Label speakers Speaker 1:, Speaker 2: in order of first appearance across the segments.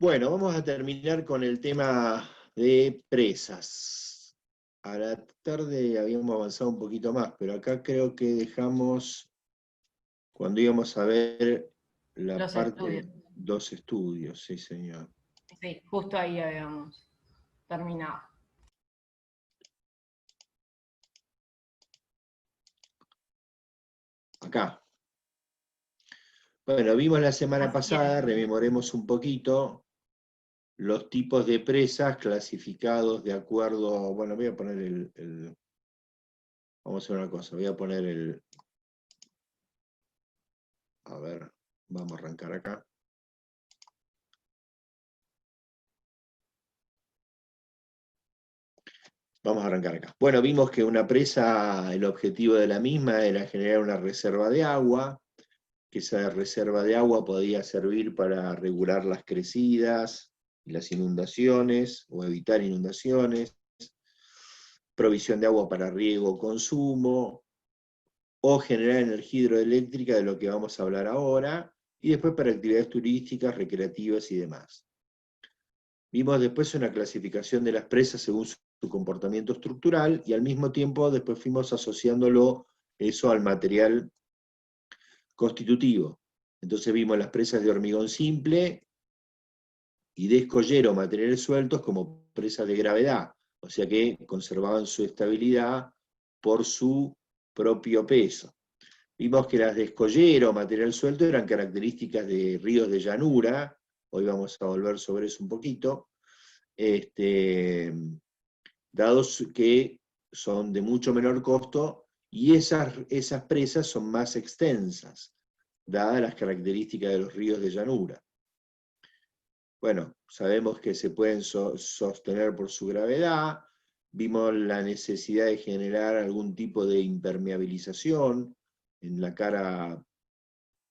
Speaker 1: Bueno, vamos a terminar con el tema de presas. A la tarde habíamos avanzado un poquito más, pero acá creo que dejamos, cuando íbamos a ver la
Speaker 2: Los estudios.
Speaker 1: parte, dos estudios, sí señor.
Speaker 2: Sí, justo ahí habíamos terminado.
Speaker 1: Acá. Bueno, vimos la semana
Speaker 2: Así
Speaker 1: pasada,
Speaker 2: es.
Speaker 1: rememoremos un poquito, los tipos de presas clasificados de acuerdo, bueno, voy a poner vamos a hacer una cosa, voy a poner a ver, vamos a arrancar acá. Vamos a arrancar acá. Bueno, vimos que una presa, el objetivo de la misma era generar una reserva de agua, que esa reserva de agua podía servir para regular las crecidas y las inundaciones, o evitar inundaciones, provisión de agua para riego o consumo, o generar energía hidroeléctrica, de lo que vamos a hablar ahora, y después para actividades turísticas, recreativas y demás. Vimos después una clasificación de las presas según su comportamiento estructural, y al mismo tiempo después fuimos asociándolo eso al material constitutivo. Entonces vimos las presas de hormigón simple y de escollero, materiales sueltos, como presas de gravedad, o sea que conservaban su estabilidad por su propio peso. Vimos que las de escollero, material suelto, eran características de ríos de llanura, hoy vamos a volver sobre eso un poquito, dados que son de mucho menor costo, y esas presas son más extensas, dadas las características de los ríos de llanura. Bueno, sabemos que se pueden sostener por su gravedad, vimos la necesidad de generar algún tipo de impermeabilización en la cara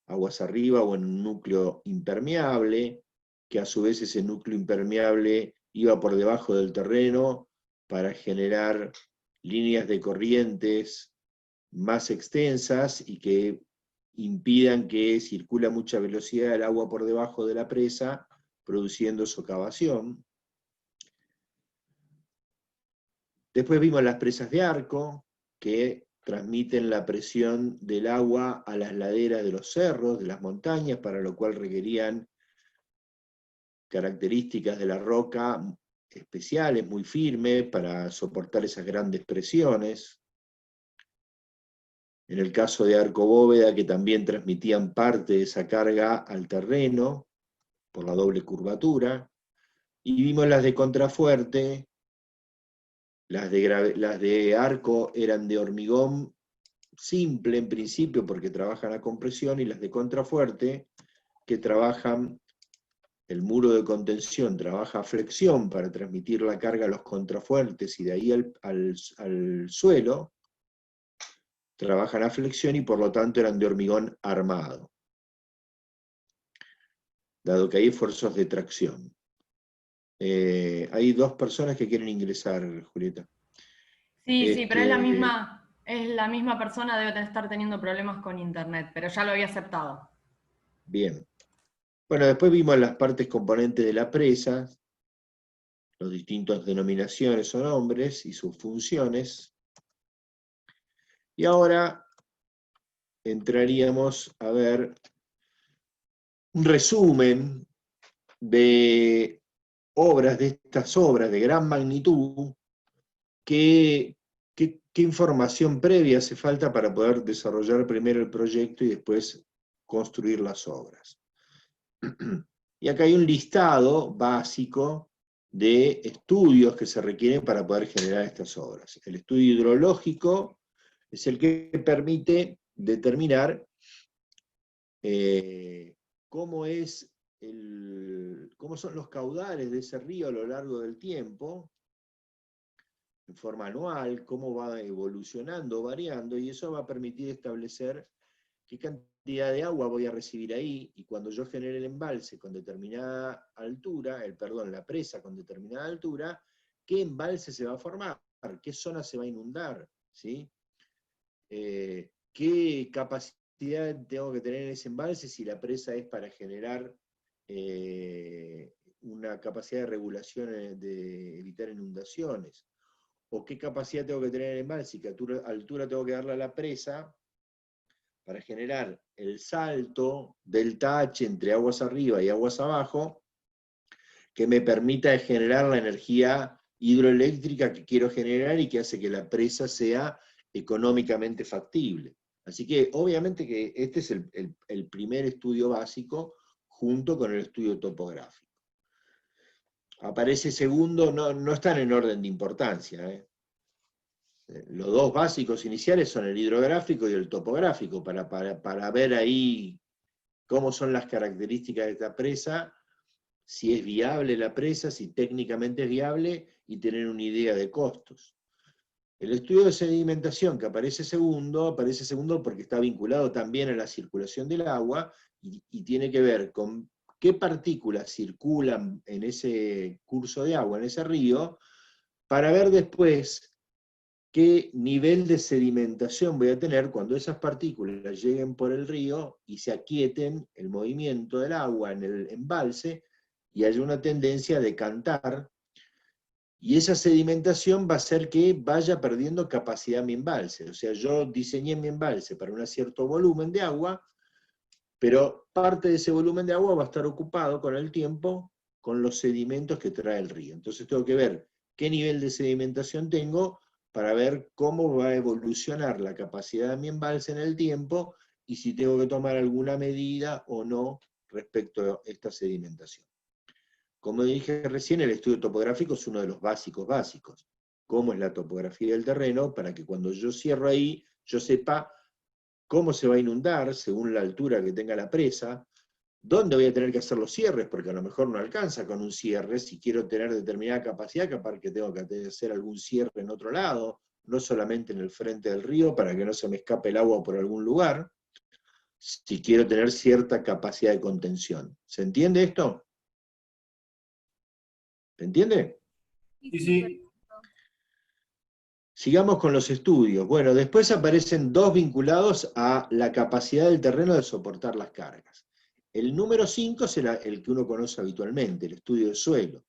Speaker 1: aguas arriba o en un núcleo impermeable, que a su vez ese núcleo impermeable iba por debajo del terreno para generar líneas de corrientes más extensas y que impidan que circule a mucha velocidad el agua por debajo de la presa, produciendo socavación. Después vimos las presas de arco, que transmiten la presión del agua a las laderas de los cerros, de las montañas, para lo cual requerían características de la roca especiales, muy firmes, para soportar esas grandes presiones. En el caso de arco bóveda, que también transmitían parte de esa carga al terreno, por la doble curvatura. Y vimos las de contrafuerte. Las de arco eran de hormigón simple en principio, porque trabajan a compresión, y las de contrafuerte, que trabajan, el muro de contención trabaja a flexión para transmitir la carga a los contrafuertes, y de ahí al suelo, trabajan a flexión y por lo tanto eran de hormigón armado, dado que hay esfuerzos de tracción. Hay dos personas que quieren ingresar, Julieta.
Speaker 2: Sí, pero es la misma persona, debe estar teniendo problemas con internet, pero ya lo había aceptado.
Speaker 1: Bien. Bueno, después vimos las partes componentes de la presa, los distintos denominaciones o nombres y sus funciones. Y ahora entraríamos a ver un resumen de estas obras de gran magnitud, qué información previa hace falta para poder desarrollar primero el proyecto y después construir las obras. Y acá hay un listado básico de estudios que se requieren para poder generar estas obras. El estudio hidrológico es el que permite determinar cómo son los caudales de ese río a lo largo del tiempo, en forma anual, cómo va evolucionando, variando, y eso va a permitir establecer qué cantidad de agua voy a recibir ahí, y cuando yo genere el embalse con determinada altura, la presa con determinada altura, qué embalse se va a formar, qué zona se va a inundar, ¿sí? Qué capacidad tengo que tener en ese embalse si la presa es para generar una capacidad de regulación de evitar inundaciones, o qué capacidad tengo que tener el embalse, qué altura tengo que darle a la presa para generar el salto delta H entre aguas arriba y aguas abajo, que me permita generar la energía hidroeléctrica que quiero generar y que hace que la presa sea económicamente factible. Así que obviamente que este es el primer estudio básico junto con el estudio topográfico. Aparece segundo, no están en orden de importancia. Los dos básicos iniciales son el hidrográfico y el topográfico, para ver ahí cómo son las características de esta presa, si es viable la presa, si técnicamente es viable, y tener una idea de costos. El estudio de sedimentación, que aparece segundo porque está vinculado también a la circulación del agua, y tiene que ver con qué partículas circulan en ese curso de agua, en ese río, para ver después qué nivel de sedimentación voy a tener cuando esas partículas lleguen por el río y se aquieten el movimiento del agua en el embalse y haya una tendencia a decantar, y esa sedimentación va a hacer que vaya perdiendo capacidad mi embalse. O sea, yo diseñé mi embalse para un cierto volumen de agua, pero parte de ese volumen de agua va a estar ocupado con el tiempo con los sedimentos que trae el río. Entonces tengo que ver qué nivel de sedimentación tengo para ver cómo va a evolucionar la capacidad de mi embalse en el tiempo y si tengo que tomar alguna medida o no respecto a esta sedimentación. Como dije recién, el estudio topográfico es uno de los básicos. Cómo es la topografía del terreno, para que cuando yo cierro ahí, yo sepa cómo se va a inundar según la altura que tenga la presa, dónde voy a tener que hacer los cierres, porque a lo mejor no alcanza con un cierre, si quiero tener determinada capacidad, capaz que tengo que hacer algún cierre en otro lado, no solamente en el frente del río, para que no se me escape el agua por algún lugar, si quiero tener cierta capacidad de contención. ¿Se entiende esto? ¿Se entiende?
Speaker 3: Sí, sí.
Speaker 1: Sigamos con los estudios. Bueno, después aparecen dos vinculados a la capacidad del terreno de soportar las cargas. El número 5 será el que uno conoce habitualmente, el estudio del suelo.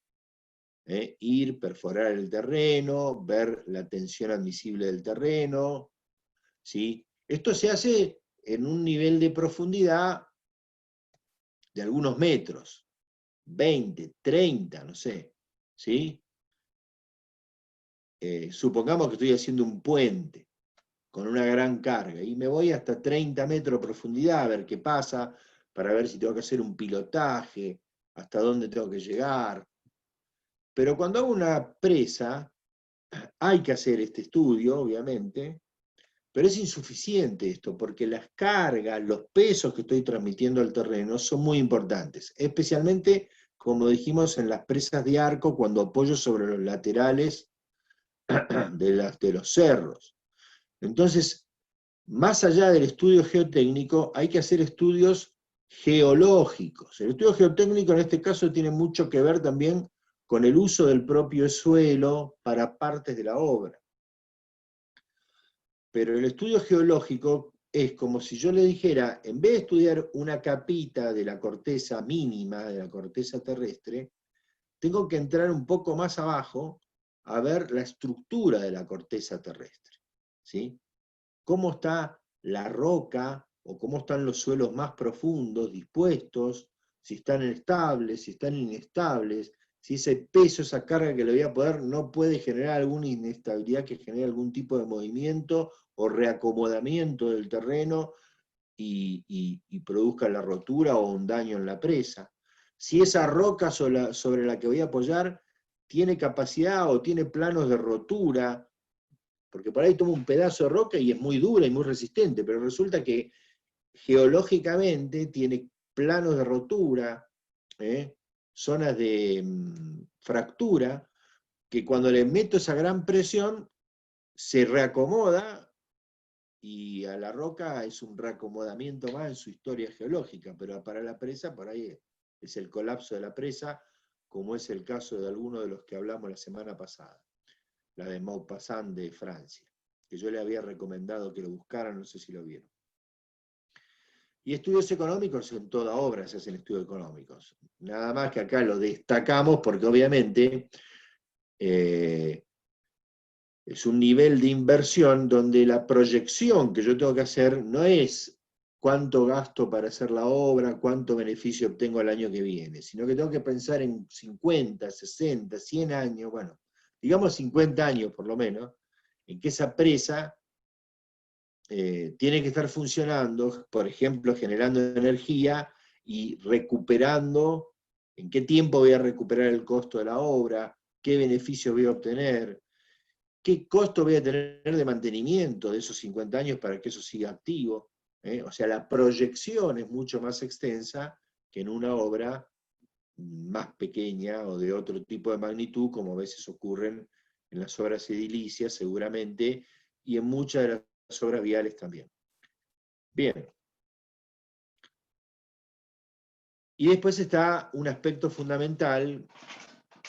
Speaker 1: Ir, perforar el terreno, ver la tensión admisible del terreno. ¿Sí? Esto se hace en un nivel de profundidad de algunos metros, 20, 30, no sé. ¿Sí? Supongamos que estoy haciendo un puente con una gran carga, y me voy hasta 30 metros de profundidad a ver qué pasa, para ver si tengo que hacer un pilotaje, hasta dónde tengo que llegar. Pero cuando hago una presa, hay que hacer este estudio, obviamente, pero es insuficiente esto, porque las cargas, los pesos que estoy transmitiendo al terreno son muy importantes, especialmente, como dijimos, en las presas de arco, cuando apoyo sobre los laterales de los cerros. Entonces, más allá del estudio geotécnico, hay que hacer estudios geológicos. El estudio geotécnico en este caso tiene mucho que ver también con el uso del propio suelo para partes de la obra. Pero el estudio geológico es como si yo le dijera, en vez de estudiar una capita de la corteza mínima, de la corteza terrestre, tengo que entrar un poco más abajo a ver la estructura de la corteza terrestre. ¿Sí? Cómo está la roca, o cómo están los suelos más profundos dispuestos, si están estables, si están inestables, si ese peso, esa carga que le voy a poner no puede generar alguna inestabilidad que genere algún tipo de movimiento o reacomodamiento del terreno y produzca la rotura o un daño en la presa. Si esa roca sobre la que voy a apoyar tiene capacidad o tiene planos de rotura, porque por ahí tomo un pedazo de roca y es muy dura y muy resistente, pero resulta que geológicamente tiene planos de rotura, zonas de fractura, que cuando le meto esa gran presión se reacomoda, y a la roca es un reacomodamiento más en su historia geológica, pero para la presa por ahí es el colapso de la presa, como es el caso de alguno de los que hablamos la semana pasada, la de Maupassant de Francia, que yo le había recomendado que lo buscaran, no sé si lo vieron. Y estudios económicos, en toda obra se hacen estudios económicos. Nada más que acá lo destacamos porque obviamente es un nivel de inversión donde la proyección que yo tengo que hacer no es cuánto gasto para hacer la obra, cuánto beneficio obtengo el año que viene, sino que tengo que pensar en 50, 60, 100 años, bueno, digamos 50 años por lo menos, en que esa presa tiene que estar funcionando, por ejemplo, generando energía y recuperando, en qué tiempo voy a recuperar el costo de la obra, qué beneficios voy a obtener, qué costo voy a tener de mantenimiento de esos 50 años para que eso siga activo. O sea, la proyección es mucho más extensa que en una obra más pequeña o de otro tipo de magnitud, como a veces ocurren en las obras edilicias seguramente, y en muchas de las obras viales también. Bien. Y después está un aspecto fundamental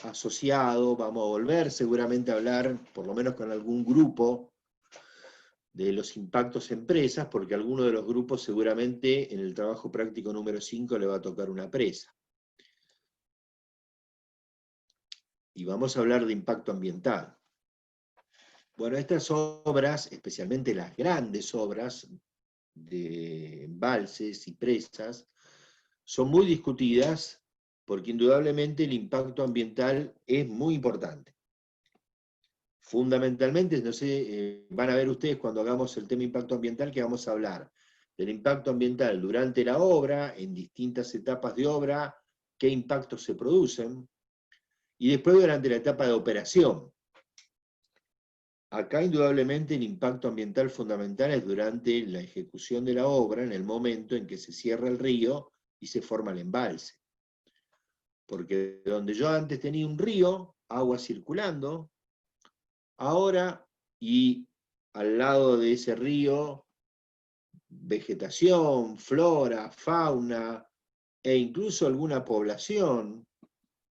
Speaker 1: asociado, vamos a volver seguramente a hablar, por lo menos con algún grupo, de los impactos en presas, porque a alguno de los grupos seguramente en el trabajo práctico número 5 le va a tocar una presa. Y vamos a hablar de impacto ambiental. Bueno, estas obras, especialmente las grandes obras de embalses y presas, son muy discutidas porque indudablemente el impacto ambiental es muy importante. Fundamentalmente, no sé, van a ver ustedes cuando hagamos el tema impacto ambiental que vamos a hablar del impacto ambiental durante la obra, en distintas etapas de obra, qué impactos se producen, y después durante la etapa de operación. Acá indudablemente el impacto ambiental fundamental es durante la ejecución de la obra, en el momento en que se cierra el río y se forma el embalse. Porque donde yo antes tenía un río, agua circulando, ahora, y al lado de ese río, vegetación, flora, fauna, e incluso alguna población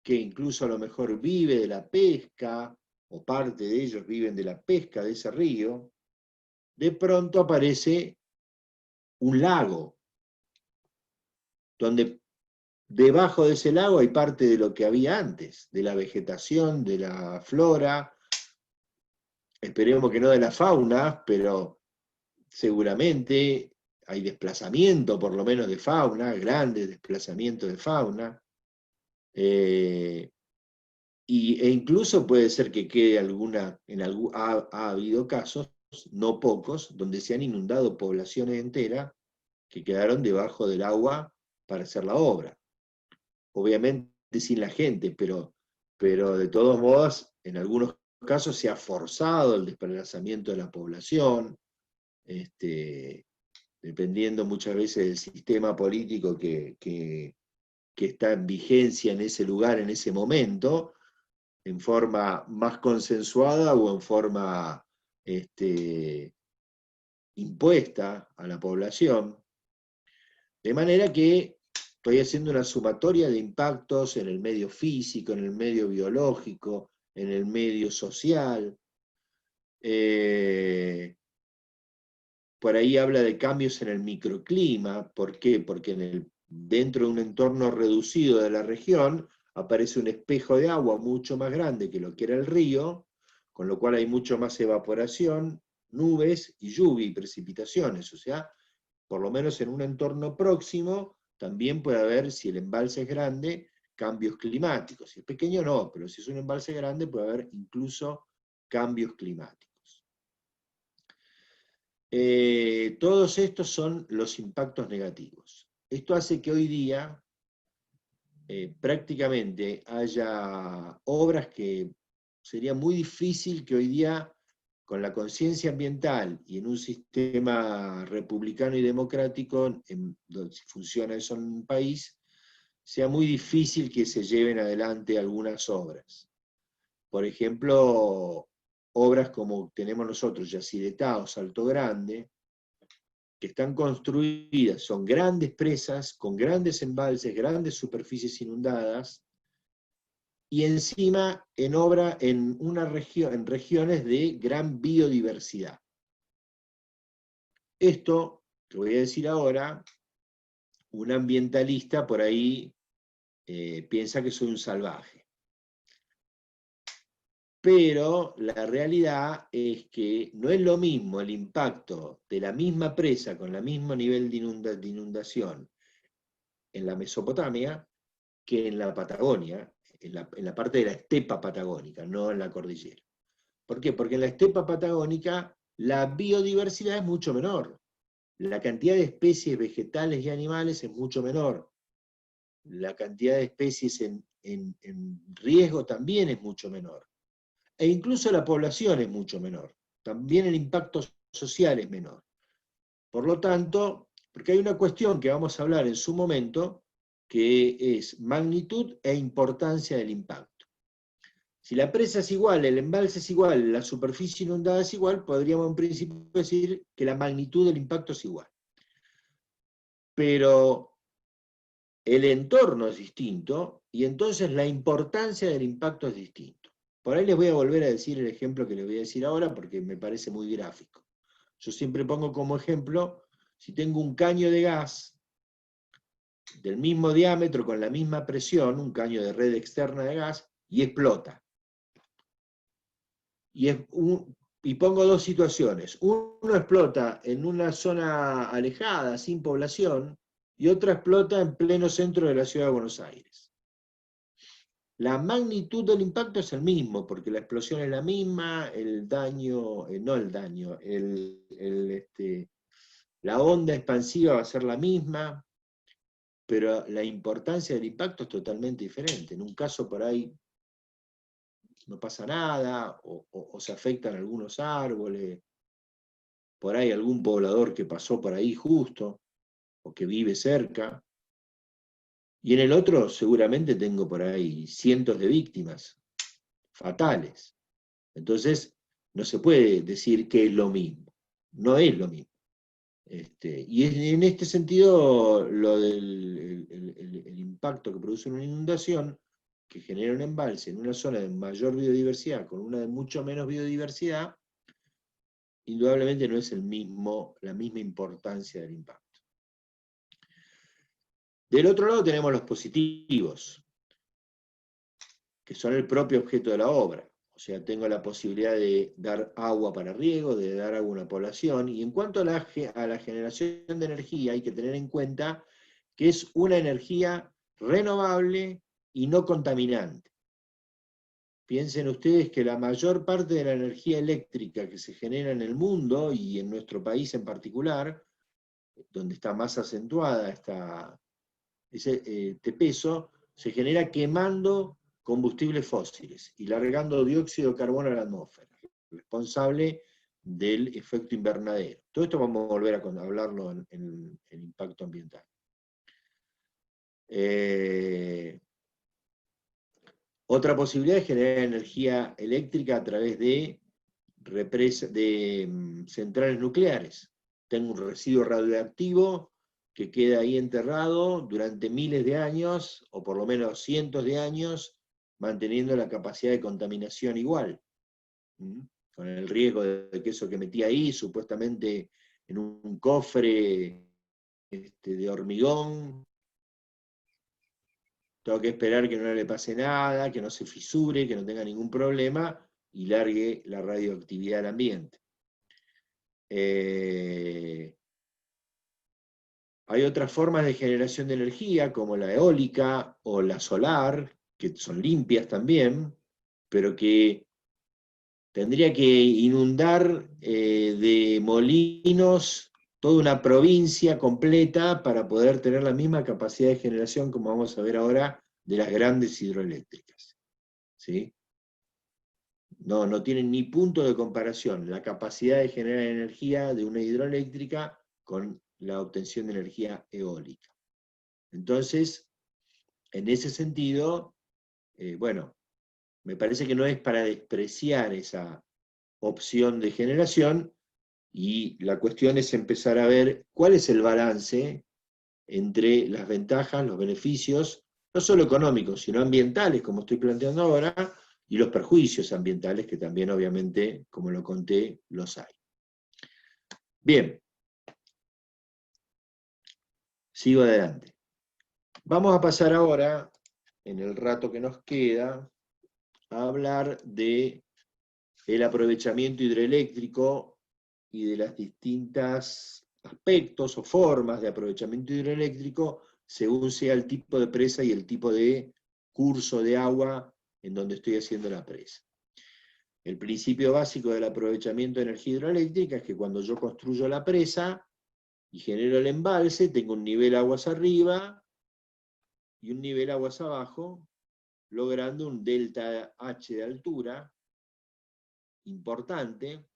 Speaker 1: que incluso a lo mejor vive de la pesca, o parte de ellos viven de la pesca de ese río, de pronto aparece un lago, donde debajo de ese lago hay parte de lo que había antes, de la vegetación, de la flora, esperemos que no de la fauna, pero seguramente hay desplazamiento por lo menos de fauna, grandes desplazamientos de fauna, e incluso puede ser que quede alguna, ha habido casos, no pocos, donde se han inundado poblaciones enteras que quedaron debajo del agua para hacer la obra. Obviamente sin la gente, pero de todos modos, en algunos casos se ha forzado el desplazamiento de la población, dependiendo muchas veces del sistema político que está en vigencia en ese lugar, en ese momento, en forma más consensuada o en forma impuesta a la población. De manera que estoy haciendo una sumatoria de impactos en el medio físico, en el medio biológico, en el medio social. Por ahí habla de cambios en el microclima. ¿Por qué? Porque dentro de un entorno reducido de la región aparece un espejo de agua mucho más grande que lo que era el río, con lo cual hay mucho más evaporación, nubes y lluvia y precipitaciones. O sea, por lo menos en un entorno próximo, también puede haber, si el embalse es grande, cambios climáticos. Si es pequeño no, pero si es un embalse grande puede haber incluso cambios climáticos. Todos estos son los impactos negativos. Esto hace que hoy día prácticamente haya obras que sería muy difícil que hoy día, con la conciencia ambiental y en un sistema republicano y democrático, donde funciona eso en un país, sea muy difícil que se lleven adelante algunas obras. Por ejemplo, obras como tenemos nosotros, Yacyretá o Salto Grande, que están construidas, son grandes presas, con grandes embalses, grandes superficies inundadas, y encima en regiones de gran biodiversidad. Esto, que voy a decir ahora, un ambientalista por ahí piensa que soy un salvaje. Pero la realidad es que no es lo mismo el impacto de la misma presa con el mismo nivel de inundación en la Mesopotamia que en la Patagonia, en la parte de la estepa patagónica, no en la cordillera. ¿Por qué? Porque en la estepa patagónica la biodiversidad es mucho menor. La cantidad de especies vegetales y animales es mucho menor. La cantidad de especies en riesgo también es mucho menor. E incluso la población es mucho menor. También el impacto social es menor. Por lo tanto, porque hay una cuestión que vamos a hablar en su momento, que es magnitud e importancia del impacto. Si la presa es igual, el embalse es igual, la superficie inundada es igual, podríamos en principio decir que la magnitud del impacto es igual. Pero el entorno es distinto y entonces la importancia del impacto es distinto. Por ahí les voy a volver a decir el ejemplo que les voy a decir ahora porque me parece muy gráfico. Yo siempre pongo como ejemplo, si tengo un caño de gas del mismo diámetro con la misma presión, un caño de red externa de gas, y explota. Y pongo dos situaciones. Uno explota en una zona alejada, sin población, y otra explota en pleno centro de la ciudad de Buenos Aires. La magnitud del impacto es el mismo, porque la explosión es la misma, el daño, no el daño, la onda expansiva va a ser la misma, pero la importancia del impacto es totalmente diferente. En un caso por ahí no pasa nada, o se afectan algunos árboles, por ahí algún poblador que pasó por ahí justo, o que vive cerca, y en el otro seguramente tengo por ahí cientos de víctimas fatales. Entonces, no se puede decir que es lo mismo, no es lo mismo. Y en este sentido, lo del el impacto que produce una inundación, que genera un embalse en una zona de mayor biodiversidad con una de mucho menos biodiversidad, indudablemente no es la misma importancia del impacto. Del otro lado tenemos los positivos, que son el propio objeto de la obra. O sea, tengo la posibilidad de dar agua para riego, de dar agua a una población. Y en cuanto a la generación de energía, hay que tener en cuenta que es una energía renovable y no contaminante. Piensen ustedes que la mayor parte de la energía eléctrica que se genera en el mundo, y en nuestro país en particular, donde está más acentuada este peso, se genera quemando combustibles fósiles y largando dióxido de carbono a la atmósfera, responsable del efecto invernadero. Todo esto vamos a volver a hablarlo en impacto ambiental. Otra posibilidad es generar energía eléctrica a través de centrales nucleares. Tengo un residuo radioactivo que queda ahí enterrado durante miles de años, o por lo menos cientos de años, manteniendo la capacidad de contaminación igual. Con el riesgo de que eso que metí ahí, supuestamente en un cofre de hormigón, tengo que esperar que no le pase nada, que no se fisure, que no tenga ningún problema, y largue la radioactividad al ambiente. Hay otras formas de generación de energía, como la eólica o la solar, que son limpias también, pero que tendría que inundar de molinos toda una provincia completa para poder tener la misma capacidad de generación, como vamos a ver ahora, de las grandes hidroeléctricas. ¿Sí? No tienen ni punto de comparación la capacidad de generar energía de una hidroeléctrica con la obtención de energía eólica. Entonces, en ese sentido, bueno, me parece que no es para despreciar esa opción de generación, y la cuestión es empezar a ver cuál es el balance entre las ventajas, los beneficios, no solo económicos, sino ambientales, como estoy planteando ahora, y los perjuicios ambientales, que también obviamente, como lo conté, los hay. Bien. Sigo adelante. Vamos a pasar ahora, en el rato que nos queda, a hablar de el aprovechamiento hidroeléctrico y de las distintas aspectos o formas de aprovechamiento hidroeléctrico según sea el tipo de presa y el tipo de curso de agua en donde estoy haciendo la presa. El principio básico del aprovechamiento de energía hidroeléctrica es que cuando yo construyo la presa y genero el embalse, tengo un nivel aguas arriba y un nivel aguas abajo, logrando un delta H de altura importante.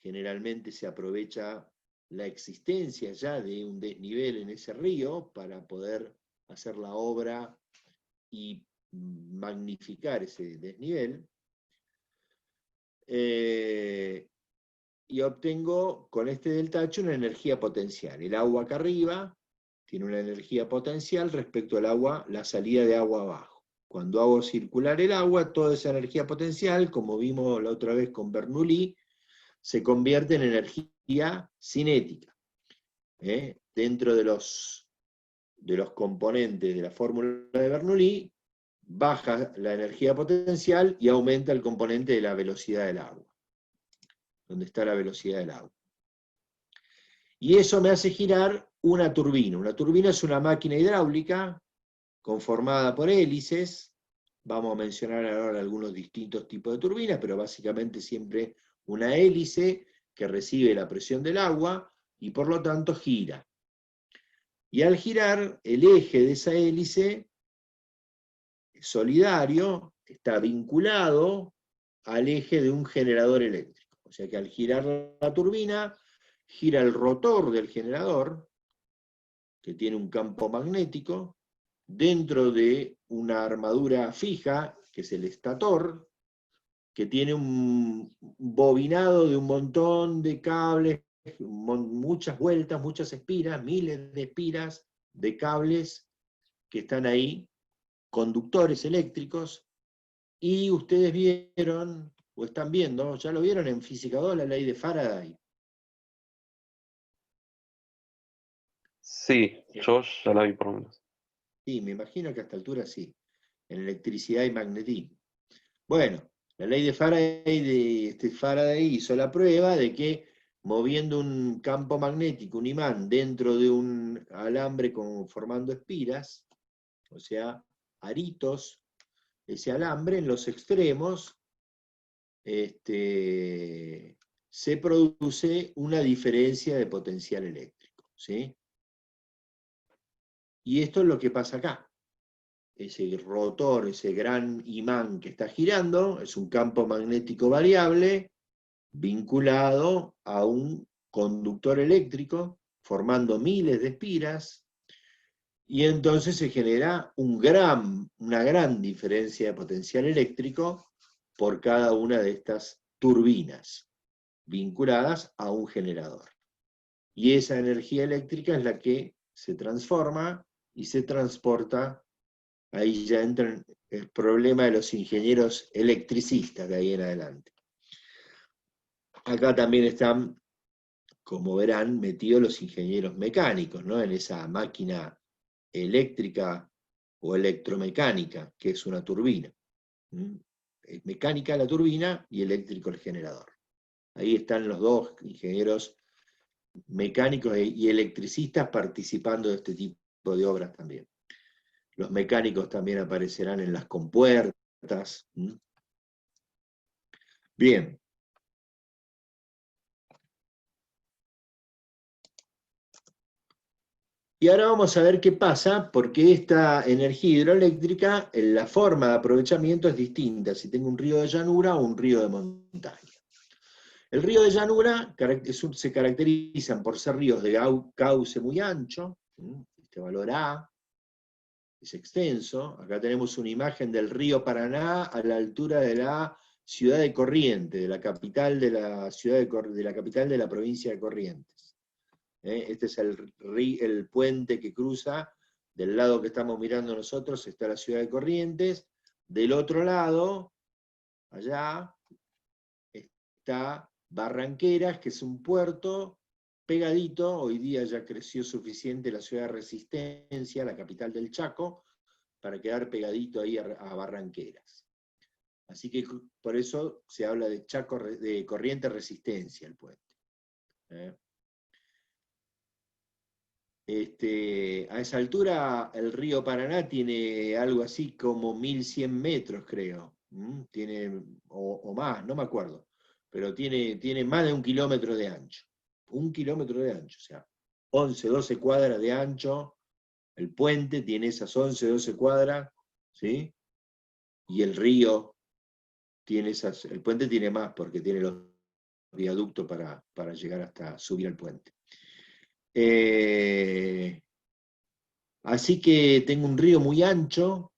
Speaker 1: Generalmente se aprovecha la existencia ya de un desnivel en ese río para poder hacer la obra y magnificar ese desnivel. Y obtengo con este delta H una energía potencial. El agua acá arriba tiene una energía potencial respecto al agua, la salida de agua abajo. Cuando hago circular el agua, toda esa energía potencial, como vimos la otra vez con Bernoulli, se convierte en energía cinética. Dentro de los componentes de la fórmula de Bernoulli, baja la energía potencial y aumenta el componente de la velocidad del agua, donde está la velocidad del agua. Y eso me hace girar una turbina. Una turbina es una máquina hidráulica conformada por hélices. Vamos a mencionar ahora algunos distintos tipos de turbinas, pero básicamente siempre una hélice que recibe la presión del agua y por lo tanto gira. Y al girar, el eje de esa hélice solidario está vinculado al eje de un generador eléctrico. O sea que al girar la turbina, gira el rotor del generador, que tiene un campo magnético, dentro de una armadura fija, que es el estator, que tiene un bobinado de un montón de cables, muchas vueltas, muchas espiras, miles de espiras de cables que están ahí, conductores eléctricos, y ustedes vieron, o están viendo, ya lo vieron en Física 2, la ley de Faraday.
Speaker 3: Sí, yo ya la vi por lo menos.
Speaker 1: Sí, me imagino que a esta altura sí, en electricidad y magnetismo. Bueno, la ley de Faraday hizo la prueba de que moviendo un campo magnético, un imán, dentro de un alambre formando espiras, o sea, aritos, ese alambre en los extremos, se produce una diferencia de potencial eléctrico, ¿sí? Y esto es lo que pasa acá. Ese rotor, ese gran imán que está girando, es un campo magnético variable vinculado a un conductor eléctrico, formando miles de espiras, y entonces se genera una gran diferencia de potencial eléctrico por cada una de estas turbinas vinculadas a un generador. Y esa energía eléctrica es la que se transforma y se transporta. Ahí ya entra el problema de los ingenieros electricistas de ahí en adelante. Acá también están, como verán, metidos los ingenieros mecánicos, ¿no? En esa máquina eléctrica o electromecánica, que es una turbina. Es mecánica la turbina y eléctrico el generador. Ahí están los dos ingenieros mecánicos y electricistas participando de este tipo de obras también. Los mecánicos también aparecerán en las compuertas. Bien. Y ahora vamos a ver qué pasa, porque esta energía hidroeléctrica, la forma de aprovechamiento es distinta, si tengo un río de llanura o un río de montaña. El río de llanura se caracterizan por ser ríos de cauce muy ancho, este valor A, es extenso. Acá tenemos una imagen del río Paraná a la altura de la ciudad de Corrientes, de la capital de la capital de la provincia de Corrientes. Este es el puente que cruza, del lado que estamos mirando nosotros está la ciudad de Corrientes, del otro lado, allá, está Barranqueras, que es un puerto pegadito, hoy día ya creció suficiente la ciudad de Resistencia, la capital del Chaco, para quedar pegadito ahí a Barranqueras. Así que por eso se habla de Chaco, de corriente resistencia el puente. A esa altura el río Paraná tiene algo así como 1100 metros, creo. Tiene, o más, no me acuerdo. Pero tiene más de 1 kilómetro de ancho. 1 kilómetro de ancho, o sea, 11, 12 cuadras de ancho. El puente tiene esas 11, 12 cuadras, ¿sí? Y el río tiene esas, el puente tiene más porque tiene los viaductos para llegar hasta subir al puente. Así que tengo un río muy ancho,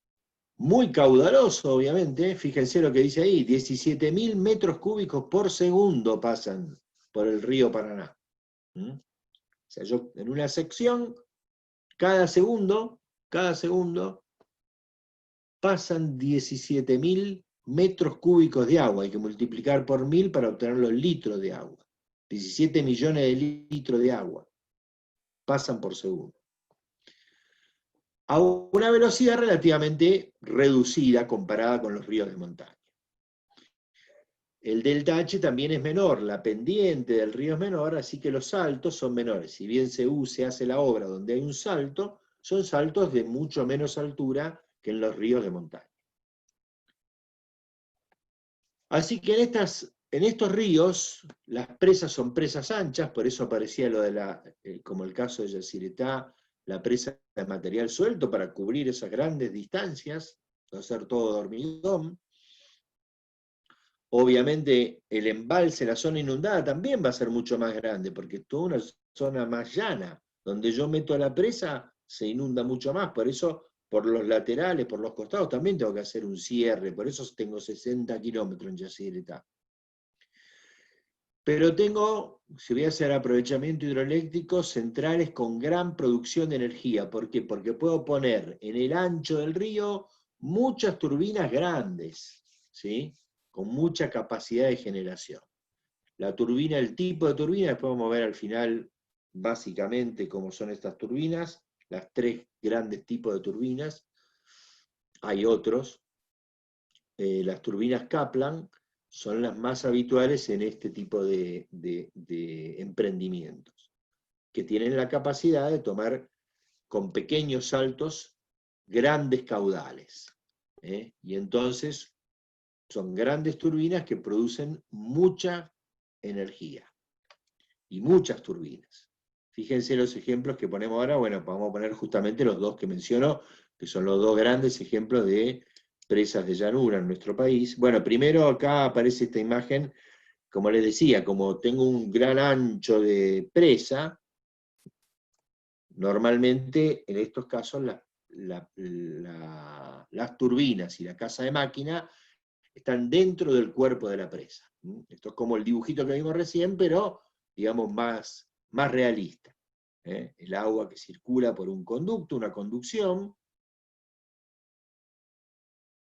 Speaker 1: muy caudaloso, obviamente. Fíjense lo que dice ahí, 17.000 metros cúbicos por segundo pasan por el río Paraná. O sea, yo en una sección, cada segundo, pasan 17.000 metros cúbicos de agua. Hay que multiplicar por 1000 para obtener los litros de agua. 17 millones de litros de agua pasan por segundo. A una velocidad relativamente reducida comparada con los ríos de montaña. El delta H también es menor, la pendiente del río es menor, así que los saltos son menores. Si bien se hace la obra donde hay un salto, son saltos de mucho menos altura que en los ríos de montaña. Así que en estos ríos, las presas son presas anchas, por eso aparecía lo de como el caso de Yacyretá, la presa de material suelto para cubrir esas grandes distancias, hacer todo de hormigón. Obviamente el embalse, la zona inundada también va a ser mucho más grande, porque es toda una zona más llana, donde yo meto la presa se inunda mucho más, por eso por los laterales, por los costados también tengo que hacer un cierre, por eso tengo 60 kilómetros en Yacyretá. Pero tengo, si voy a hacer aprovechamiento hidroeléctrico, centrales con gran producción de energía. ¿Por qué? Porque puedo poner en el ancho del río muchas turbinas grandes, ¿sí? Con mucha capacidad de generación. La turbina, el tipo de turbina, después vamos a ver al final básicamente cómo son estas turbinas, las 3 grandes tipos de turbinas. Hay otros. Las turbinas Kaplan son las más habituales en este tipo de emprendimientos, que tienen la capacidad de tomar con pequeños saltos grandes caudales. Y entonces son grandes turbinas que producen mucha energía. Y muchas turbinas. Fíjense los ejemplos que ponemos ahora. Bueno, vamos a poner justamente los dos que menciono, que son los dos grandes ejemplos de presas de llanura en nuestro país. Bueno, primero acá aparece esta imagen, como les decía, como tengo un gran ancho de presa, normalmente en estos casos las turbinas y la casa de máquina están dentro del cuerpo de la presa. Esto es como el dibujito que vimos recién, pero digamos más realista. El agua que circula por un conducto, una conducción,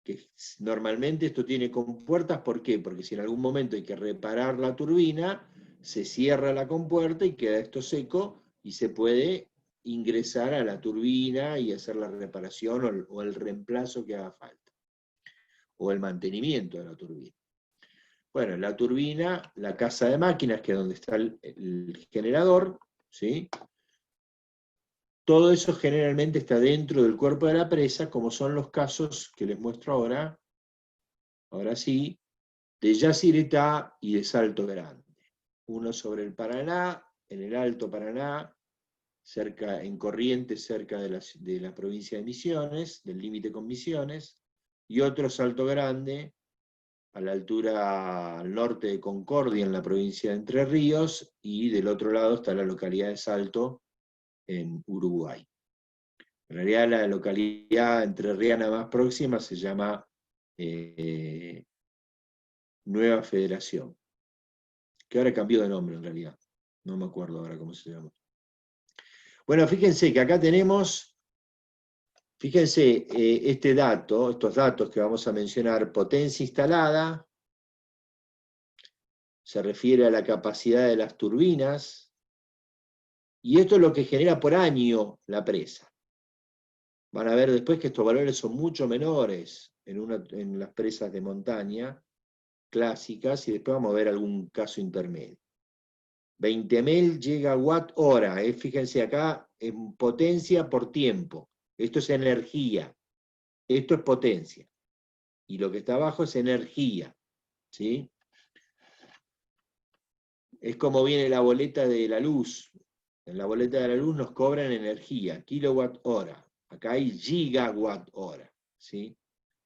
Speaker 1: que normalmente esto tiene compuertas. ¿Por qué? Porque si en algún momento hay que reparar la turbina, se cierra la compuerta y queda esto seco y se puede ingresar a la turbina y hacer la reparación o el reemplazo que haga falta, o el mantenimiento de la turbina. Bueno, la turbina, la casa de máquinas, que es donde está el generador, ¿sí? Todo eso generalmente está dentro del cuerpo de la presa, como son los casos que les muestro ahora sí, de Yacyretá y de Salto Grande. Uno sobre el Paraná, en el Alto Paraná, en Corrientes, cerca de la provincia de Misiones, del límite con Misiones, y otro Salto Grande, a la altura al norte de Concordia, en la provincia de Entre Ríos, y del otro lado está la localidad de Salto, en Uruguay. En realidad la localidad entrerriana más próxima se llama Nueva Federación, que ahora cambió de nombre en realidad, no me acuerdo ahora cómo se llama. Bueno, fíjense que acá tenemos, fíjense estos datos que vamos a mencionar: potencia instalada, se refiere a la capacidad de las turbinas, Y esto es lo que genera por año la presa. Van a ver después que estos valores son mucho menores en las presas de montaña clásicas, y después vamos a ver algún caso intermedio. 20.000 gigawatt hora, fíjense acá, en potencia por tiempo. Esto es energía, esto es potencia. Y lo que está abajo es energía, ¿sí? Es como viene la boleta de la luz. En la boleta de la luz nos cobran energía, kilowatt hora. Acá hay gigawatt hora, ¿sí?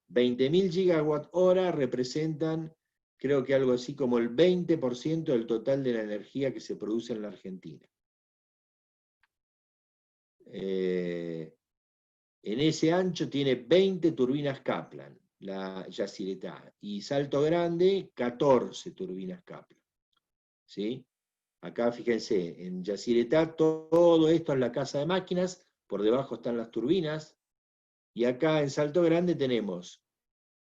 Speaker 1: 20.000 gigawatt hora representan, creo que algo así como el 20% del total de la energía que se produce en la Argentina. En ese ancho tiene 20 turbinas Kaplan, la Yacyretá, y Salto Grande, 14 turbinas Kaplan. ¿Sí? Acá fíjense, en Yacyretá todo esto es la casa de máquinas, por debajo están las turbinas, y acá en Salto Grande tenemos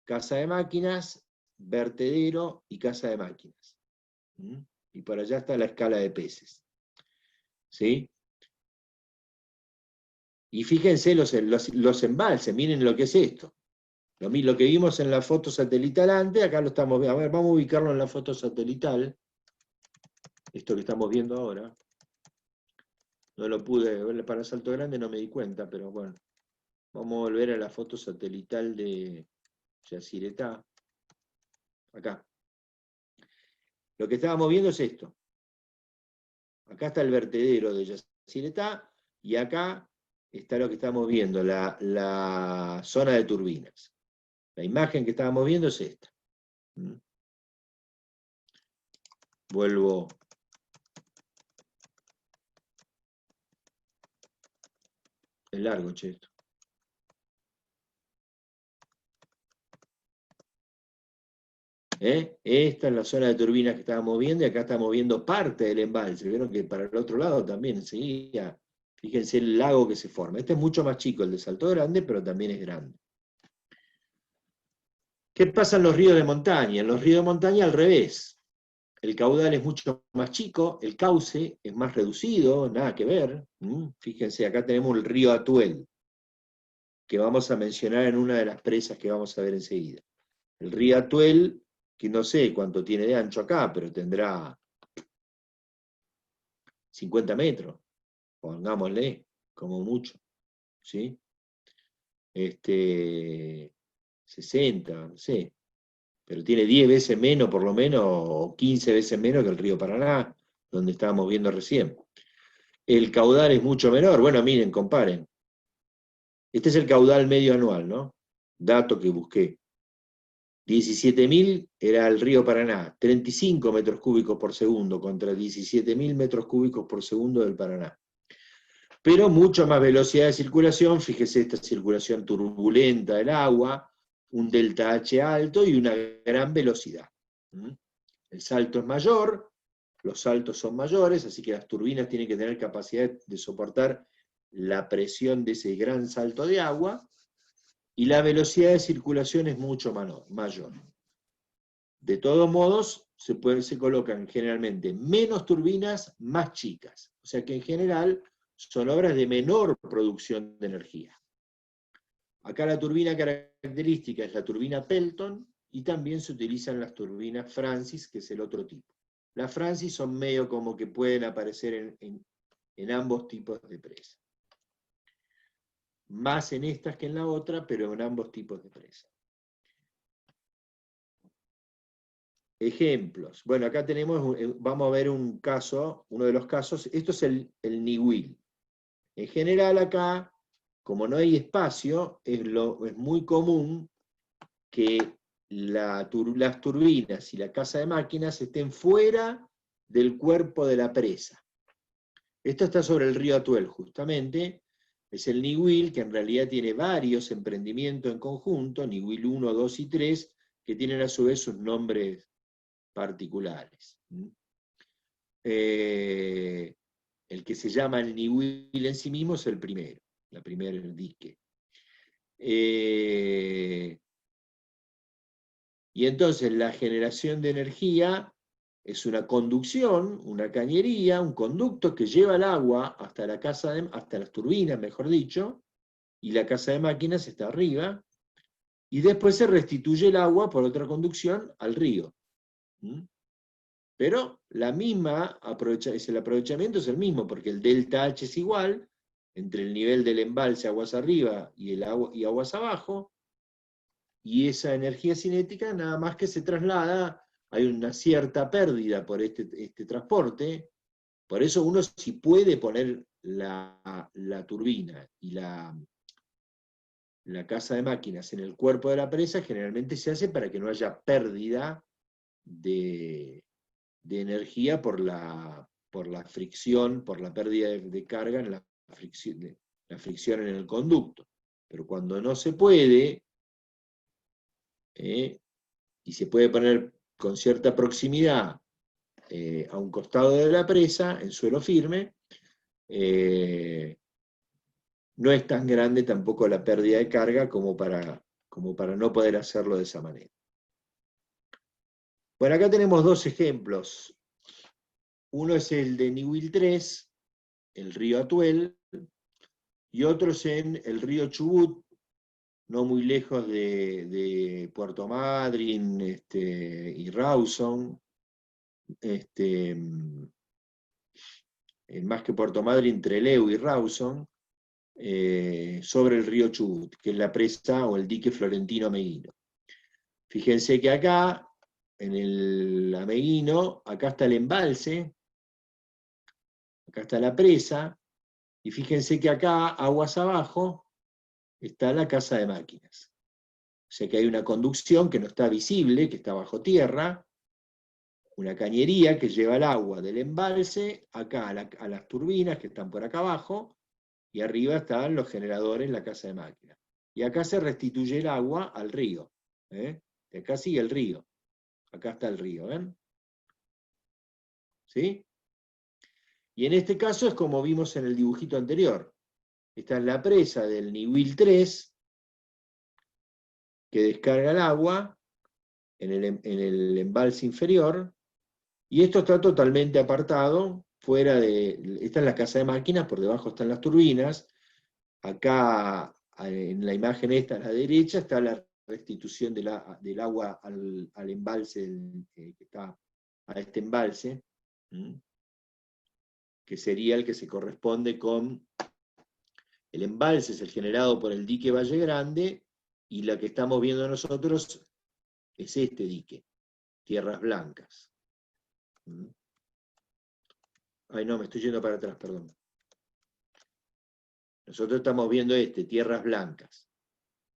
Speaker 1: casa de máquinas, vertedero y casa de máquinas. Y por allá está la escala de peces. ¿Sí? Y fíjense los embalses, miren lo que es esto. Lo que vimos en la foto satelital antes, acá lo estamos viendo. A ver, vamos a ubicarlo en la foto satelital. Esto que estamos viendo ahora. No lo pude ver para Salto Grande, no me di cuenta, pero bueno. Vamos a volver a la foto satelital de Yacyretá. Acá. Lo que estábamos viendo es esto. Acá está el vertedero de Yacyretá, y acá está lo que estamos viendo, la zona de turbinas. La imagen que estábamos viendo es esta. Vuelvo. Es largo, che, esto. Esta es la zona de turbinas que estábamos viendo, y acá estamos viendo parte del embalse. Vieron que para el otro lado también enseguida, fíjense el lago que se forma. Este es mucho más chico, el de Salto Grande, pero también es grande. ¿Qué pasa en los ríos de montaña? En los ríos de montaña al revés. El caudal es mucho más chico, el cauce es más reducido, nada que ver. Fíjense, acá tenemos el río Atuel, que vamos a mencionar en una de las presas que vamos a ver enseguida. El río Atuel, que no sé cuánto tiene de ancho acá, pero tendrá 50 metros, pongámosle, como mucho, ¿sí? 60, no sé, pero tiene 10 veces menos, por lo menos, o 15 veces menos que el río Paraná, donde estábamos viendo recién. El caudal es mucho menor. Bueno, miren, comparen. Este es el caudal medio anual, ¿no? Dato que busqué. 17.000 era el río Paraná, 35 metros cúbicos por segundo contra 17.000 metros cúbicos por segundo del Paraná. Pero mucha más velocidad de circulación, fíjese esta circulación turbulenta del agua, un delta H alto y una gran velocidad. El salto es mayor, los saltos son mayores, así que las turbinas tienen que tener capacidad de soportar la presión de ese gran salto de agua, y la velocidad de circulación es mucho mayor. De todos modos, se colocan generalmente menos turbinas más chicas, o sea que en general son obras de menor producción de energía. Acá la turbina característica es la turbina Pelton, y también se utilizan las turbinas Francis, que es el otro tipo. Las Francis son medio como que pueden aparecer en ambos tipos de presa. Más en estas que en la otra, pero en ambos tipos de presa. Ejemplos. Bueno, acá tenemos, vamos a ver un caso, uno de los casos. Esto es el Niwil. En general acá, como no hay espacio, es muy común que las turbinas y la casa de máquinas estén fuera del cuerpo de la presa. Esto está sobre el río Atuel, justamente. Es el Niwil, que en realidad tiene varios emprendimientos en conjunto, Niwil 1, 2 y 3, que tienen a su vez sus nombres particulares. El que se llama el Niwil en sí mismo es el primero, la primera dique. Y entonces la generación de energía es una conducción, una cañería, un conducto que lleva el agua hasta hasta las turbinas, mejor dicho, y la casa de máquinas está arriba, y después se restituye el agua por otra conducción al río. Pero el aprovechamiento es el mismo, porque el delta H es igual entre el nivel del embalse aguas arriba y aguas abajo, y esa energía cinética nada más que se traslada, hay una cierta pérdida por este transporte, por eso uno si puede poner la turbina y la casa de máquinas en el cuerpo de la presa, generalmente se hace para que no haya pérdida de energía por la fricción, por la pérdida de carga en la fricción en el conducto. Pero cuando no se puede, y se puede poner con cierta proximidad a un costado de la presa, en suelo firme, no es tan grande tampoco la pérdida de carga como para no poder hacerlo de esa manera. Bueno, acá tenemos dos ejemplos. Uno es el de Niwil 3, el río Atuel, y otro es en el río Chubut, no muy lejos de Puerto Madryn y Rawson, más que Puerto Madryn, Trelew y Rawson, sobre el río Chubut, que es la presa o el dique Florentino Ameguino. Fíjense que acá, en el Ameguino, acá está el embalse, acá está la presa, y fíjense que acá, aguas abajo, está la casa de máquinas. O sea que hay una conducción que no está visible, que está bajo tierra, una cañería que lleva el agua del embalse acá a las turbinas que están por acá abajo, y arriba están los generadores, la casa de máquinas. Y acá se restituye el agua al río. De acá sigue el río. Acá está el río, ¿ven? ¿Sí? Y en este caso es como vimos en el dibujito anterior. Esta es la presa del Niwil 3, que descarga el agua en el embalse inferior, y esto está totalmente apartado, fuera de... Esta es la casa de máquinas, por debajo están las turbinas. Acá, en la imagen esta a la derecha, está la restitución del agua al embalse, que está a este embalse, que sería el que se corresponde con... El embalse es el generado por el dique Valle Grande, y la que estamos viendo nosotros es este dique, Tierras Blancas. Ay, no, me estoy yendo para atrás, perdón. Nosotros estamos viendo Tierras Blancas.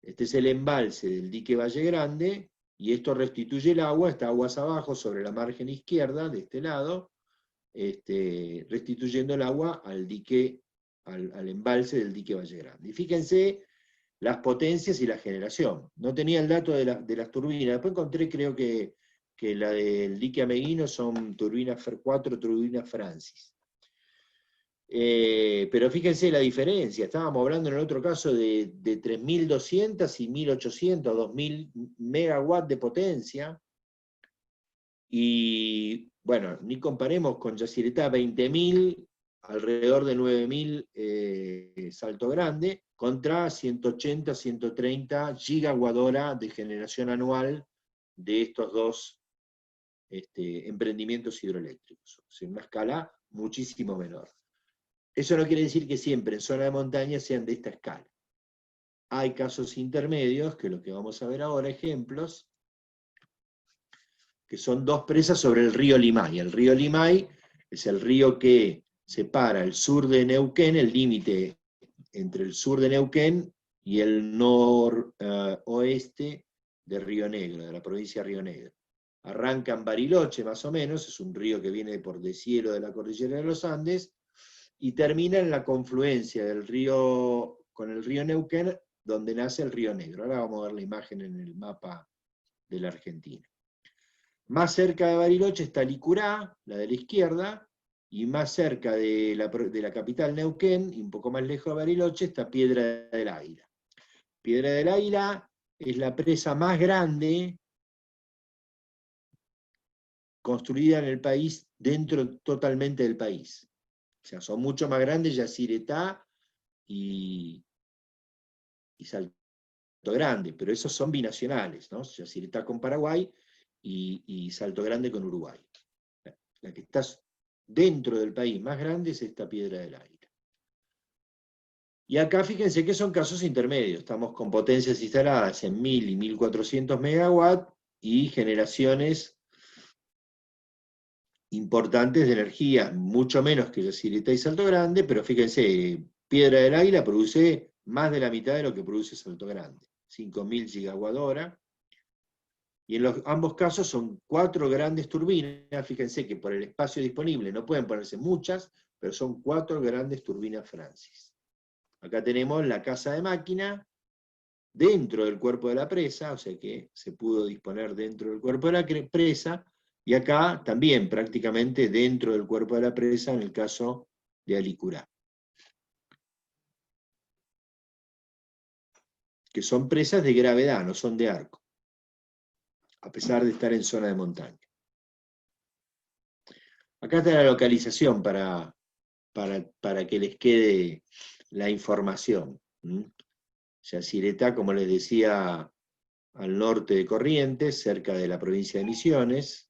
Speaker 1: Este es el embalse del dique Valle Grande, y esto restituye el agua, está aguas abajo sobre la margen izquierda, de este lado, restituyendo el agua al dique, al embalse del dique Valle Grande. Y fíjense las potencias y la generación. No tenía el dato de las turbinas, después encontré, creo que la del dique Ameguino son turbinas 4 turbinas Francis. Pero fíjense la diferencia, estábamos hablando en el otro caso de 3.200 y 1.800, 2.000 megawatts de potencia, y bueno, ni comparemos con Yacyretá, 20.000, alrededor de 9.000 Salto Grande, contra 180, 130 gigawatt hora de generación anual de estos dos emprendimientos hidroeléctricos, o sea, en una escala muchísimo menor. Eso no quiere decir que siempre en zona de montaña sean de esta escala. Hay casos intermedios, que es lo que vamos a ver ahora, ejemplos, que son dos presas sobre el río Limay. El río Limay es el río que separa el sur de Neuquén, el límite entre el sur de Neuquén y el noroeste de Río Negro, de la provincia de Río Negro. Arranca en Bariloche, más o menos, es un río que viene por deshielo de la cordillera de los Andes, y termina en la confluencia del río con el río Neuquén, donde nace el Río Negro. Ahora vamos a ver la imagen en el mapa de la Argentina. Más cerca de Bariloche está Licurá, la de la izquierda, y más cerca de la capital Neuquén, y un poco más lejos de Bariloche, está Piedra del Águila. Piedra del Águila es la presa más grande construidas en el país, dentro totalmente del país. O sea, son mucho más grandes Yacyretá y Salto Grande, pero esos son binacionales, ¿no? Yacyretá con Paraguay y Salto Grande con Uruguay. La que está dentro del país más grande es esta Piedra del Águila. Y acá fíjense que son casos intermedios, estamos con potencias instaladas en 1000 y 1400 megawatts y generaciones importantes de energía, mucho menos que Yacyretá y Salto Grande, pero fíjense, Piedra del Águila produce más de la mitad de lo que produce Salto Grande, 5000 gigawatt hora, y en ambos casos son 4 grandes turbinas, fíjense que por el espacio disponible no pueden ponerse muchas, pero son 4 grandes turbinas Francis. Acá tenemos la casa de máquina dentro del cuerpo de la presa, o sea que se pudo disponer dentro del cuerpo de la presa, y acá también prácticamente dentro del cuerpo de la presa en el caso de Alicurá. Que son presas de gravedad, no son de arco, a pesar de estar en zona de montaña. Acá está la localización para que les quede la información. Yacyretá, como les decía, al norte de Corrientes, cerca de la provincia de Misiones.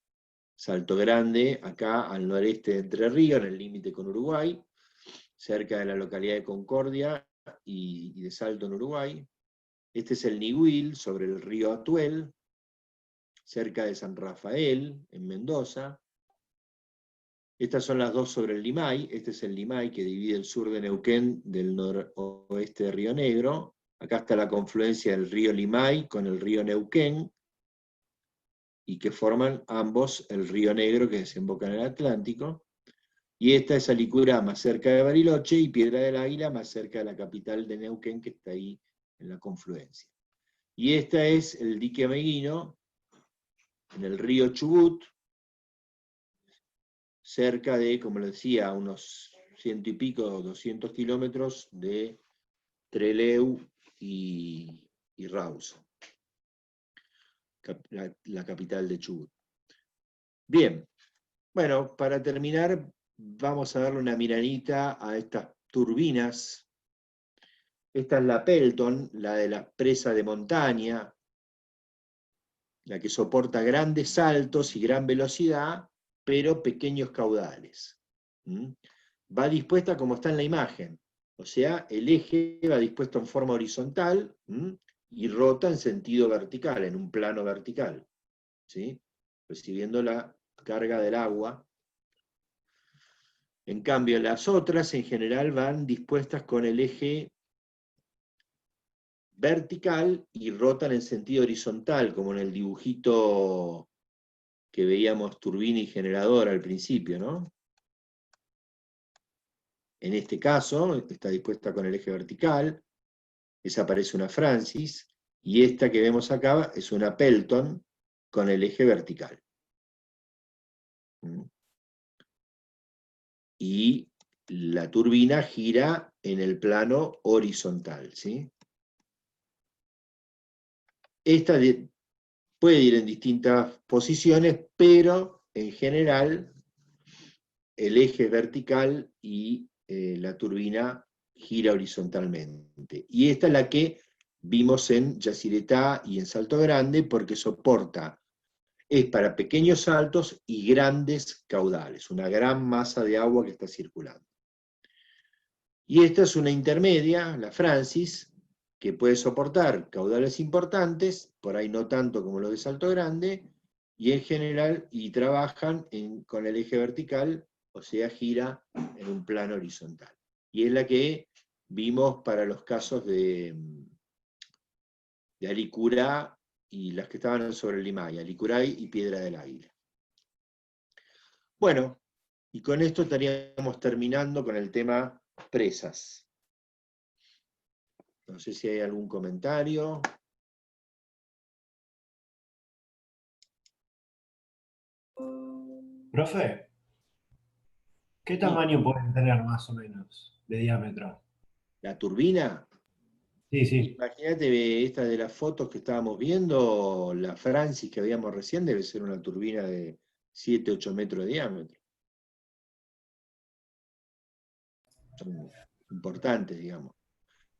Speaker 1: Salto Grande, acá al noreste de Entre Ríos, en el límite con Uruguay, cerca de la localidad de Concordia y de Salto en Uruguay. Este es el Nihuil, sobre el río Atuel, cerca de San Rafael, en Mendoza. Estas son las dos sobre el Limay. Este es el Limay que divide el sur de Neuquén del noroeste de Río Negro. Acá está la confluencia del río Limay con el río Neuquén, y que forman ambos el río Negro que desemboca en el Atlántico. Y esta es Alicurá, más cerca de Bariloche, y Piedra del Águila, más cerca de la capital de Neuquén, que está ahí en la confluencia. Y esta es el dique Meguino, en el río Chubut, cerca de, como les decía, unos 100 y pico, 200 kilómetros de Trelew y Rawson, la capital de Chubut. Bien, bueno, para terminar, vamos a darle una miradita a estas turbinas. Esta es la Pelton, la de la presa de montaña, la que soporta grandes saltos y gran velocidad, pero pequeños caudales. Va dispuesta como está en la imagen, o sea, el eje va dispuesto en forma horizontal y rota en sentido vertical, en un plano vertical, ¿sí? Recibiendo la carga del agua. En cambio, las otras en general van dispuestas con el eje vertical y rotan en sentido horizontal, como en el dibujito que veíamos turbina y generador al principio, ¿no? En este caso, está dispuesta con el eje vertical, esa parece una Francis, y esta que vemos acá es una Pelton con el eje vertical. Y la turbina gira en el plano horizontal, ¿sí? Esta puede ir en distintas posiciones, pero en general el eje es vertical y la turbina gira horizontalmente. Y esta es la que vimos en Yacyretá y en Salto Grande, porque soporta, es para pequeños saltos y grandes caudales, una gran masa de agua que está circulando. Y esta es una intermedia, la Francis, que puede soportar caudales importantes, por ahí no tanto como los de Salto Grande, y en general, y trabajan con el eje vertical, o sea, gira en un plano horizontal. Y es la que vimos para los casos de Alicurá y las que estaban sobre el Limay, Alicurá y Piedra del Águila. Bueno, y con esto estaríamos terminando con el tema presas. No sé si hay algún comentario.
Speaker 4: Profe, ¿qué tamaño pueden tener más o menos de diámetro?
Speaker 1: La turbina,
Speaker 4: Sí, sí.
Speaker 1: imagínate esta de las fotos que estábamos viendo, la Francis que habíamos recién, debe ser una turbina de 7, 8 metros de diámetro. Son importantes, digamos.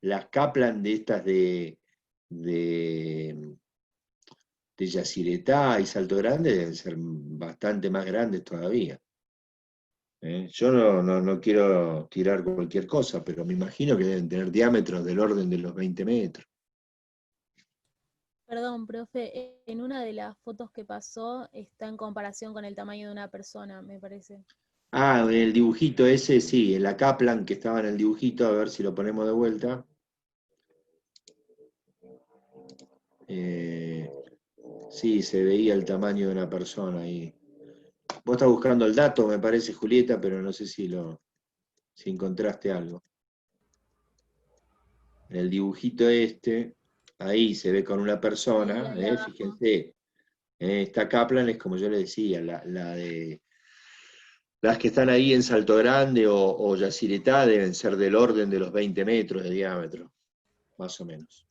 Speaker 1: Las Kaplan de estas de Yacyretá y Salto Grande deben ser bastante más grandes todavía. Yo no quiero tirar cualquier cosa, pero me imagino que deben tener diámetros del orden de los 20 metros.
Speaker 5: Perdón, profe, en una de las fotos que pasó está en comparación con el tamaño de una persona, me parece.
Speaker 1: Ah, en el dibujito ese, sí, en la Kaplan que estaba en el dibujito, a ver si lo ponemos de vuelta. Sí, se veía el tamaño de una persona ahí. Vos estás buscando el dato, me parece, Julieta, pero no sé si encontraste algo. En el dibujito este, ahí se ve con una persona,
Speaker 5: Ahí abajo.
Speaker 1: fíjense. Esta Kaplan es como yo le decía, la de las que están ahí en Salto Grande o Yacyretá deben ser del orden de los 20 metros de diámetro, más o menos.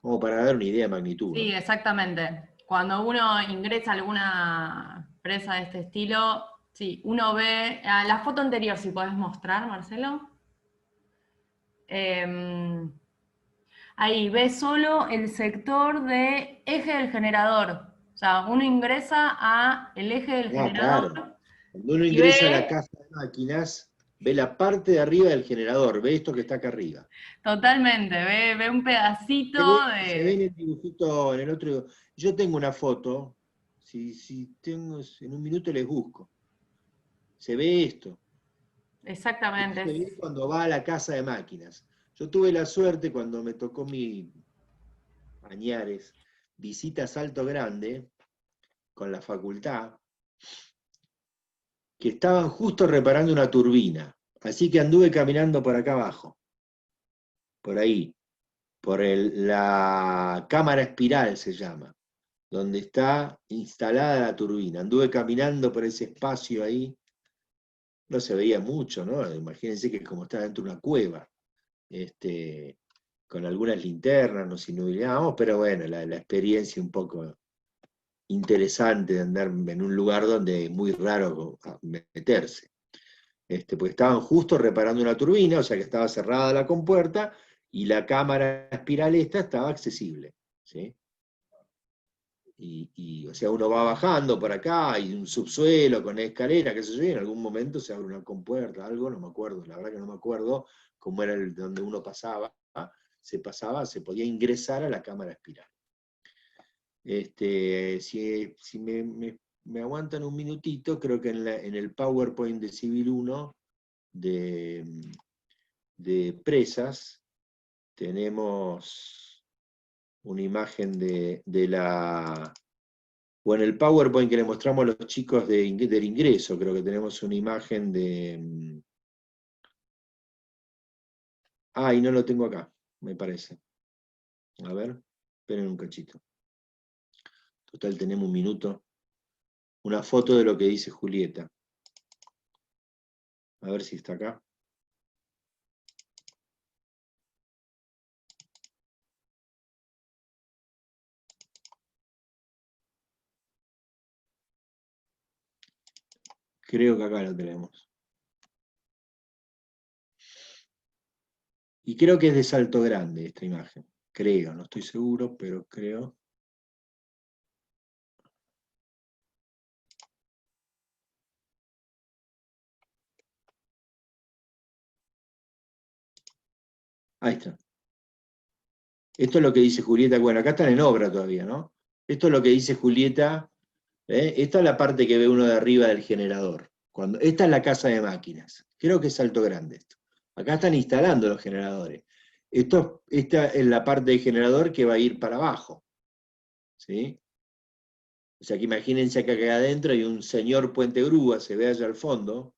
Speaker 1: Como para dar una idea de magnitud.
Speaker 2: Sí,
Speaker 1: ¿no?
Speaker 2: exactamente. Cuando uno ingresa a alguna presa de este estilo, sí, uno ve, la foto anterior, si podés mostrar, Marcelo. Ahí ve solo el sector de eje del generador. O sea, uno ingresa a el eje del generador
Speaker 1: Claro. Cuando uno
Speaker 2: y
Speaker 1: ingresa a la
Speaker 2: ve
Speaker 1: casa de máquinas, ve la parte de arriba del generador, ve esto que está acá arriba.
Speaker 2: totalmente, ve un pedacito
Speaker 1: Se ve en
Speaker 2: de...
Speaker 1: el dibujito, en el otro. Yo tengo una foto, si tengo, en un minuto les busco. Se ve esto. Esto
Speaker 2: Exactamente.
Speaker 1: se ve cuando va a la casa de máquinas. Yo tuve la suerte cuando me tocó mi Añares, visita a Salto Grande con la facultad, que estaban justo reparando una turbina. Así que anduve caminando por acá abajo, por ahí, la cámara espiral se llama, donde está instalada la turbina. Anduve caminando por ese espacio ahí, no se veía mucho, ¿no? Imagínense que como está dentro de una cueva, con algunas linternas nos iluminábamos, pero bueno, la experiencia un poco interesante de andar en un lugar donde es muy raro meterse. Porque estaban justo reparando una turbina, o sea que estaba cerrada la compuerta, y la cámara espiral esta estaba accesible. ¿Sí? O sea, uno va bajando por acá, hay un subsuelo con escalera, qué sé yo, y en algún momento se abre una compuerta, algo, no me acuerdo, la verdad que no me acuerdo cómo era donde uno pasaba, se podía ingresar a la cámara espiral. Si me aguantan un minutito, creo que en el PowerPoint de Civil 1 de presas tenemos una imagen o en el PowerPoint que le mostramos a los chicos del ingreso, creo que tenemos una imagen y no lo tengo acá, me parece. A ver, esperen un cachito. Total, tenemos un minuto. Una foto de lo que dice Julieta. A ver si está acá. Creo que acá lo tenemos. Y creo que es de Salto Grande esta imagen. Creo, no estoy seguro, pero creo. Ahí está. Esto es lo que dice Julieta. Bueno, acá están en obra todavía, ¿no? Esto es lo que dice Julieta. Esta es la parte que ve uno de arriba del generador. Esta es la casa de máquinas. Creo que es Salto Grande esto. Acá están instalando los generadores. Esta es la parte del generador que va a ir para abajo. ¿Sí? O sea que imagínense que acá adentro hay un señor puente grúa, se ve allá al fondo,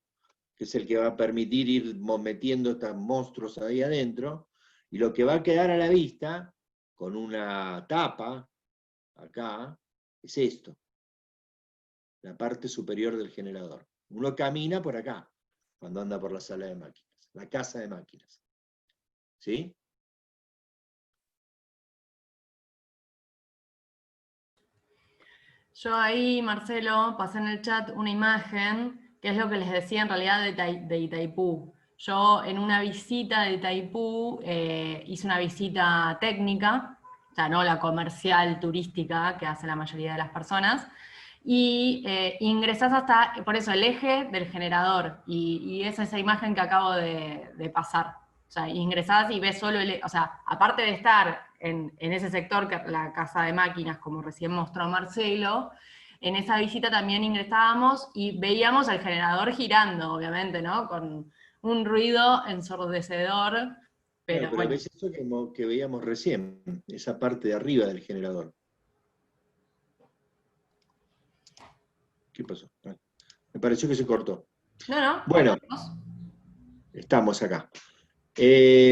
Speaker 1: que es el que va a permitir ir metiendo estos monstruos ahí adentro, y lo que va a quedar a la vista, con una tapa, acá, es esto, la parte superior del generador. Uno camina por acá, cuando anda por la sala de máquinas, la casa de máquinas. ¿Sí?
Speaker 2: Yo ahí, Marcelo, pasé en el chat una imagen, que es lo que les decía en realidad de Itaipú. Yo en una visita de Itaipú hice una visita técnica, o sea, no la comercial, turística, que hace la mayoría de las personas, y ingresás hasta, por eso, el eje del generador, y es esa imagen que acabo de pasar. O sea, ingresás y ves solo o sea, aparte de estar en ese sector, que la casa de máquinas, como recién mostró Marcelo, en esa visita también ingresábamos y veíamos el generador girando, obviamente, ¿no? Con un ruido ensordecedor, pero
Speaker 1: Pero
Speaker 2: bueno.
Speaker 1: ves eso que veíamos recién, esa parte de arriba del generador. ¿Qué pasó? Me pareció que se cortó.
Speaker 2: No,
Speaker 1: Bueno,
Speaker 2: ¿vamos?
Speaker 1: estamos acá.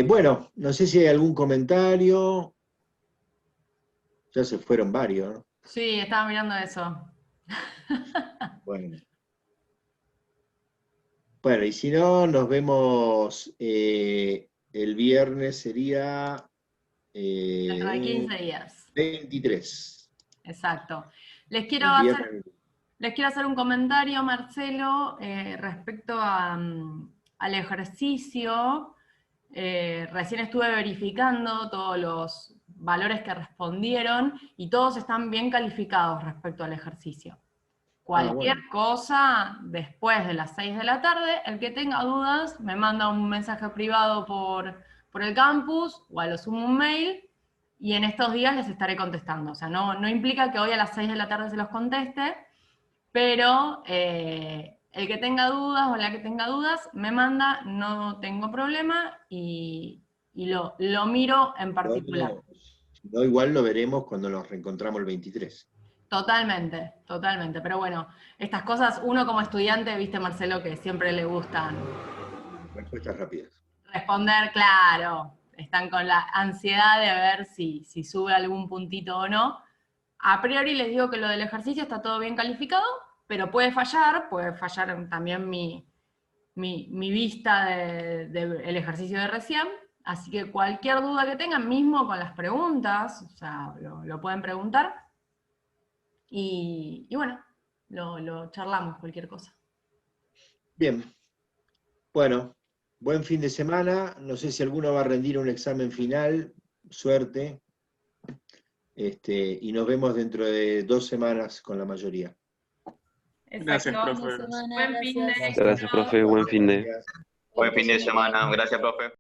Speaker 1: Bueno, no sé si hay algún comentario. Ya se fueron varios, ¿no?
Speaker 2: Sí, estaba mirando eso.
Speaker 1: Bueno. Bueno, y si no, nos vemos el viernes, sería
Speaker 2: Dentro de 15 días.
Speaker 1: 23.
Speaker 2: Exacto. Les quiero
Speaker 1: El
Speaker 2: hacer
Speaker 1: viernes.
Speaker 2: Les quiero hacer un comentario, Marcelo, respecto al ejercicio. Recién estuve verificando todos los valores que respondieron y todos están bien calificados respecto al ejercicio. Cualquier
Speaker 1: Bueno.
Speaker 2: cosa después de las 6 de la tarde, el que tenga dudas me manda un mensaje privado por el campus o a lo sumo un mail y en estos días les estaré contestando. O sea, no implica que hoy a las 6 de la tarde se los conteste, pero el que tenga dudas o la que tenga dudas me manda, no tengo problema y lo miro en particular.
Speaker 1: No, igual lo veremos cuando nos reencontramos el 23.
Speaker 2: Totalmente, totalmente. Pero bueno, estas cosas, uno como estudiante, viste Marcelo, que siempre le gustan
Speaker 1: Respuestas rápidas.
Speaker 2: responder, claro, están con la ansiedad de ver si sube algún puntito o no. A priori les digo que lo del ejercicio está todo bien calificado, pero puede fallar también mi vista del ejercicio de recién, así que cualquier duda que tengan, mismo con las preguntas, o sea, lo pueden preguntar, y bueno, lo charlamos, cualquier cosa.
Speaker 1: Bien. Bueno, buen fin de semana. No sé si alguno va a rendir un examen final. Suerte. Y nos vemos dentro de 2 semanas con la mayoría.
Speaker 6: Gracias,
Speaker 2: Exacto.
Speaker 6: profe.
Speaker 5: Semana,
Speaker 2: Buen fin de
Speaker 5: gracias.
Speaker 3: Gracias, profe. Buen fin de.
Speaker 1: Gracias.
Speaker 7: Buen fin de semana. Gracias, profe.